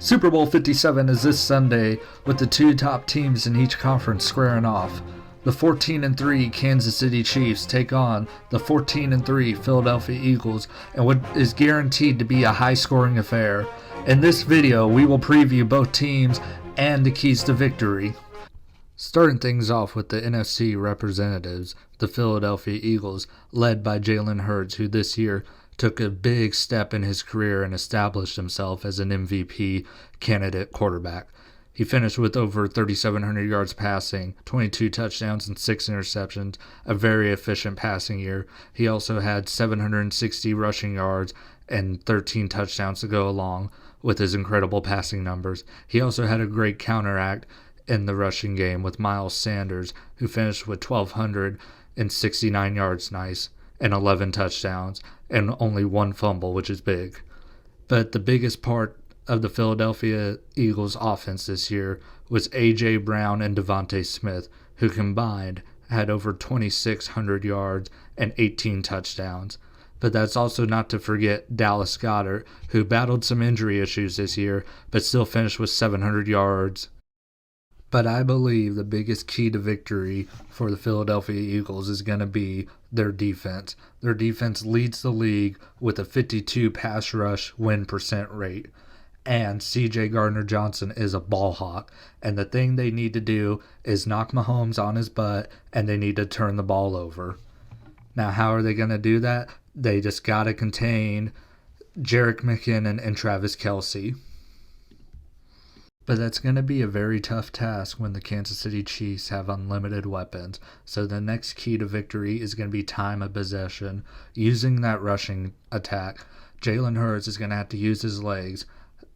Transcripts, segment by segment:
Super Bowl 57 is this Sunday with the two top teams in each conference squaring off. The 14-3 Kansas City Chiefs take on the 14-3 Philadelphia Eagles in what is guaranteed to be a high-scoring affair. In this video, we will preview both teams and the keys to victory. Starting things off with the NFC representatives, the Philadelphia Eagles, led by Jalen Hurts, who this year took a big step in his career and established himself as an MVP candidate quarterback. He finished with over 3,700 yards passing, 22 touchdowns and 6 interceptions, a very efficient passing year. He also had 760 rushing yards and 13 touchdowns to go along with his incredible passing numbers. He also had a great counteract in the rushing game with Miles Sanders, who finished with 1,269 yards and 11 touchdowns and only one fumble, which is big. But the biggest part of the Philadelphia Eagles offense this year was A.J. Brown and Devontae Smith, who combined had over 2,600 yards and 18 touchdowns. But that's also not to forget Dallas Goedert, who battled some injury issues this year, but still finished with 700 yards. But I believe the biggest key to victory for the Philadelphia Eagles is going to be their defense. Their defense leads the league with a 52 pass rush win percent rate. And C.J. Gardner-Johnson is a ball hawk. And the thing they need to do is knock Mahomes on his butt, and they need to turn the ball over. Now, how are they going to do that? They just got to contain Jerick McKinnon and Travis Kelce. But that's going to be a very tough task when the Kansas City Chiefs have unlimited weapons. So the next key to victory is going to be time of possession. Using that rushing attack, Jalen Hurts is going to have to use his legs.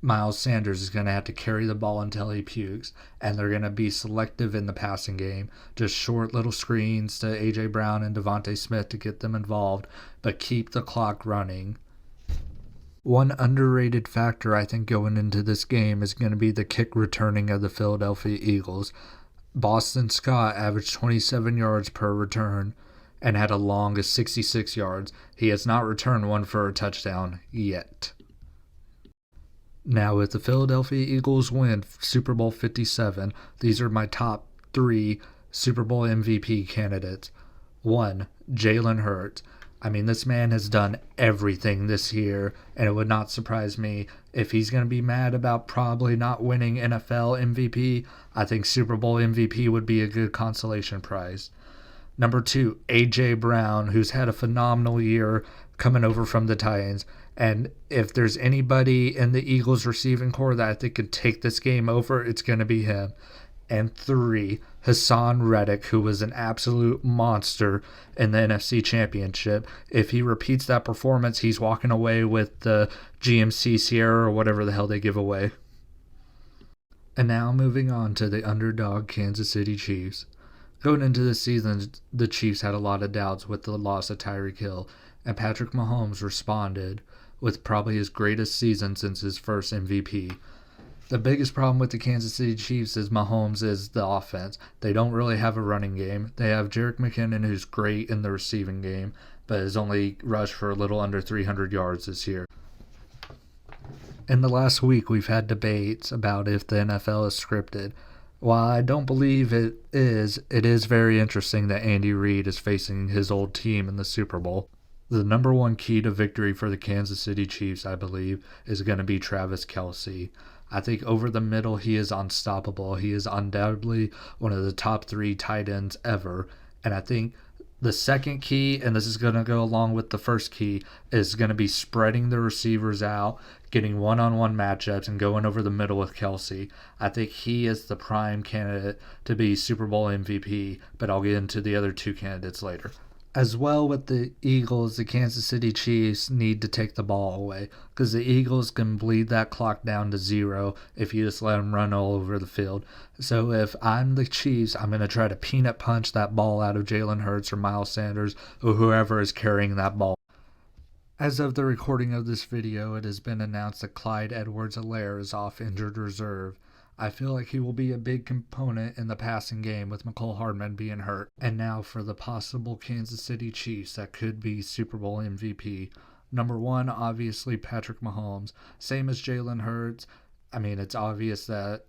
Miles Sanders is going to have to carry the ball until he pukes. And they're going to be selective in the passing game. Just short little screens to A.J. Brown and Devontae Smith to get them involved. But keep the clock running. One underrated factor I think going into this game is going to be the kick returning of the Philadelphia Eagles. Boston Scott averaged 27 yards per return and had a long of 66 yards. He has not returned one for a touchdown yet. Now with the Philadelphia Eagles win Super Bowl 57, these are my top 3 Super Bowl MVP candidates. 1. Jalen Hurts. I mean, this man has done everything this year, and it would not surprise me if he's going to be mad about probably not winning NFL MVP. I think Super Bowl MVP would be a good consolation prize. Number 2, A.J. Brown, who's had a phenomenal year coming over from the Titans. And if there's anybody in the Eagles receiving corps that I think could take this game over, it's going to be him. And 3, Hassan Reddick, who was an absolute monster in the NFC Championship. If he repeats that performance, he's walking away with the GMC Sierra or whatever the hell they give away. And now moving on to the underdog Kansas City Chiefs. Going into the season, the Chiefs had a lot of doubts with the loss of Tyreek Hill, and Patrick Mahomes responded with probably his greatest season since his first MVP. The biggest problem with the Kansas City Chiefs is Mahomes is the offense. They don't really have a running game. They have Jerick McKinnon, who's great in the receiving game, but has only rushed for a little under 300 yards this year. In the last week, we've had debates about if the NFL is scripted. While I don't believe it is very interesting that Andy Reid is facing his old team in the Super Bowl. The number one key to victory for the Kansas City Chiefs, I believe, is going to be Travis Kelce. I think over the middle, he is unstoppable. He is undoubtedly one of the top 3 tight ends ever. And I think the second key, and this is going to go along with the first key, is going to be spreading the receivers out, getting one-on-one matchups, and going over the middle with Kelce. I think he is the prime candidate to be Super Bowl MVP, but I'll get into the other 2 candidates later. As well with the Eagles, the Kansas City Chiefs need to take the ball away because the Eagles can bleed that clock down to 0 if you just let them run all over the field. So if I'm the Chiefs, I'm going to try to peanut punch that ball out of Jalen Hurts or Miles Sanders or whoever is carrying that ball. As of the recording of this video, it has been announced that Clyde Edwards-Helaire is off injured reserve. I feel like he will be a big component in the passing game with Mecole Hardman being hurt. And now for the possible Kansas City Chiefs that could be Super Bowl MVP. Number 1, obviously Patrick Mahomes. Same as Jalen Hurts. I mean, it's obvious that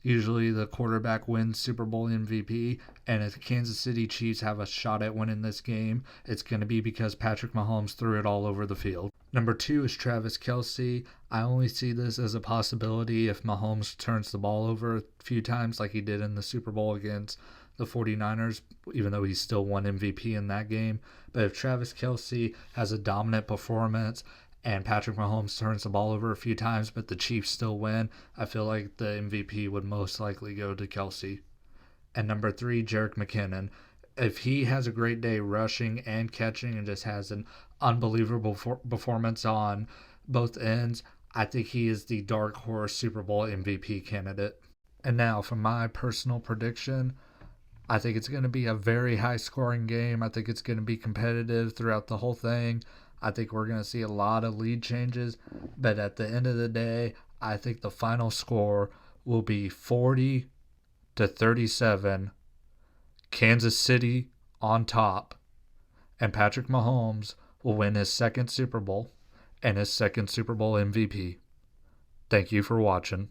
usually the quarterback wins Super Bowl MVP, and if Kansas City Chiefs have a shot at winning this game, it's going to be because Patrick Mahomes threw it all over the field. Number two is Travis Kelce. I only see this as a possibility if Mahomes turns the ball over a few times like he did in the Super Bowl against the 49ers, even though he still won MVP in that game. But if Travis Kelce has a dominant performance and Patrick Mahomes turns the ball over a few times, but the Chiefs still win, I feel like the MVP would most likely go to Kelce. And number three, Jerick McKinnon. If he has a great day rushing and catching and just has an unbelievable performance on both ends, I think he is the dark horse Super Bowl MVP candidate. And now for my personal prediction, I think it's going to be a very high scoring game. I think it's going to be competitive throughout the whole thing. I think we're going to see a lot of lead changes. But at the end of the day, I think the final score will be 40-37. Kansas City on top. And Patrick Mahomes will win his second Super Bowl and his second Super Bowl MVP. Thank you for watching.